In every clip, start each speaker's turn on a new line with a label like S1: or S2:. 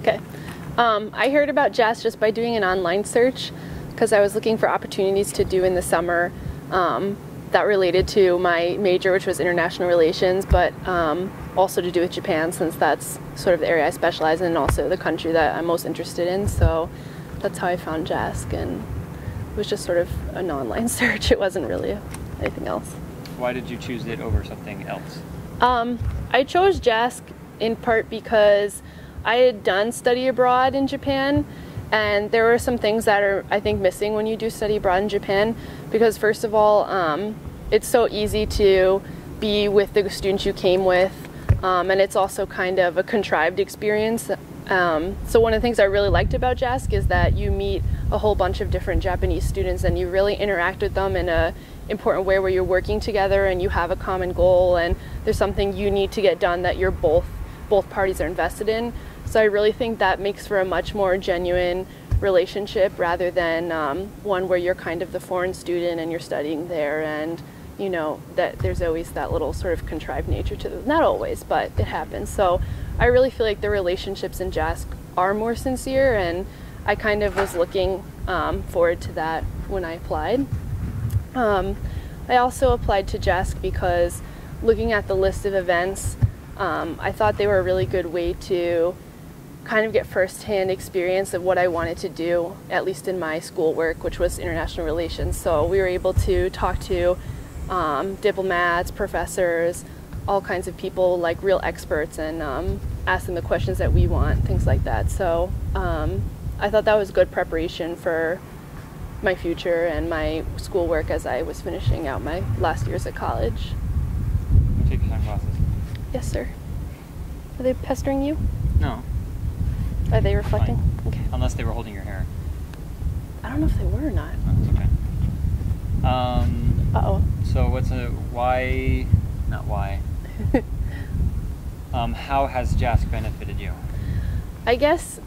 S1: Okay. I heard about JASC just by doing an online search because I was looking for opportunities to do in the summer that related to my major, which was international relations, but also to do with Japan, since that's sort of the area I specialize in and also the country that I'm most interested in. So that's how I found JASC, and it was just sort of an online search. It wasn't really anything else.
S2: Why did you choose it over something else?
S1: I chose JASC in part because I had done study abroad in Japan, and there were some things that are, I think, missing when you do study abroad in Japan, because first of all, it's so easy to be with the students you came with, and it's also kind of a contrived experience. So one of the things I really liked about JASC is that you meet a whole bunch of different Japanese students and you really interact with them in a important way where you're working together and you have a common goal and there's something you need to get done that you're both parties are invested in. So I really think that makes for a much more genuine relationship rather than one where you're kind of the foreign student and you're studying there, and you know that there's always that little sort of contrived nature to them. Not always, but it happens. So I really feel like the relationships in JASC are more sincere, and I kind of was looking forward to that when I applied. I also applied to JASC because looking at the list of events, I thought they were a really good way to kind of get first-hand experience of what I wanted to do, at least in my schoolwork, which was international relations. So we were able to talk to diplomats, professors, all kinds of people, like real experts, and ask them the questions that we want, things like that. So I thought that was good preparation for my future and my schoolwork as I was finishing out my last years at college.
S2: You take your sunglasses.
S1: Yes, sir. Are they pestering you?
S2: No.
S1: Are they reflecting?
S2: Fine.
S1: Okay.
S2: Unless they were holding your hair.
S1: I don't know if they were or not.
S2: No, it's okay.
S1: Uh-oh.
S2: So what's why, not why, how has JASC benefited you?
S1: I guess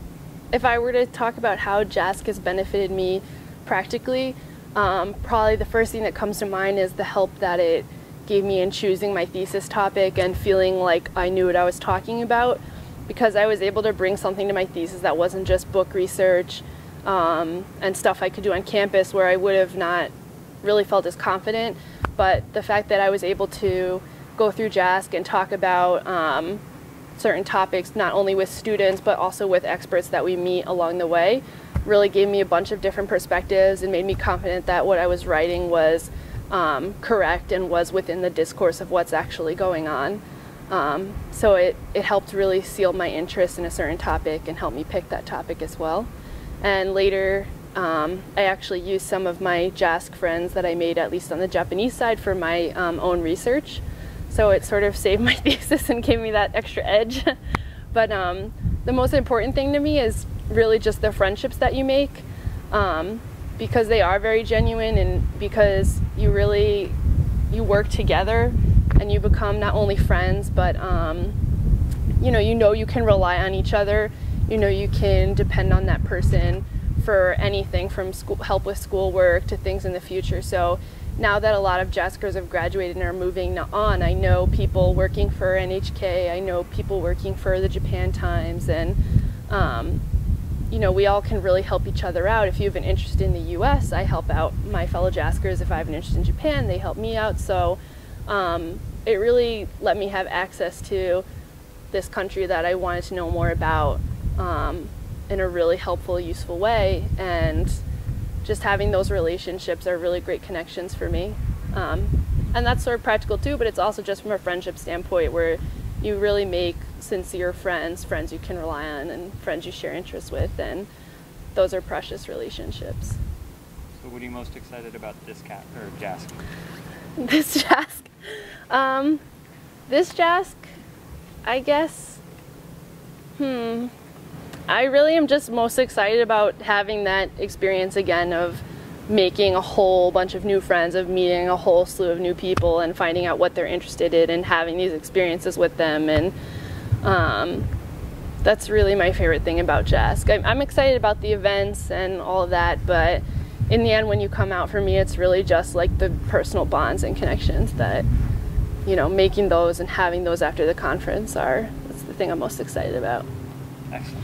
S1: if I were to talk about how JASC has benefited me practically, probably the first thing that comes to mind is the help that it gave me in choosing my thesis topic and feeling like I knew what I was talking about, because I was able to bring something to my thesis that wasn't just book research and stuff I could do on campus where I would have not really felt as confident. But the fact that I was able to go through JASC and talk about certain topics, not only with students but also with experts that we meet along the way, really gave me a bunch of different perspectives and made me confident that what I was writing was correct and was within the discourse of what's actually going on. So it helped really seal my interest in a certain topic and help me pick that topic as well. And later, I actually used some of my JASC friends that I made, at least on the Japanese side, for my own research. So it sort of saved my thesis and gave me that extra edge. But the most important thing to me is really just the friendships that you make, because they are very genuine, and because you work together and you become not only friends, but you know you can rely on each other. You know you can depend on that person for anything from help with schoolwork to things in the future. So now that a lot of JASCers have graduated and are moving on, I know people working for NHK, I know people working for the Japan Times, and you know, we all can really help each other out. If you have an interest in the US, I help out my fellow JASCers. If I have an interest in Japan, they help me out. So it really let me have access to this country that I wanted to know more about in a really helpful, useful way. And just having those relationships are really great connections for me. And that's sort of practical too, but it's also just from a friendship standpoint where you really make sincere friends you can rely on, and friends you share interests with, and those are precious relationships.
S2: So what are you most excited about this JASC?
S1: This JASC? This JASC, I guess, I really am just most excited about having that experience again of making a whole bunch of new friends, of meeting a whole slew of new people and finding out what they're interested in and having these experiences with them. And that's really my favorite thing about JASC. I'm excited about the events and all of that, but in the end, when you come out, for me, it's really just like the personal bonds and connections that, you know, making those and having those after the conference that's the thing I'm most excited about.
S2: Excellent.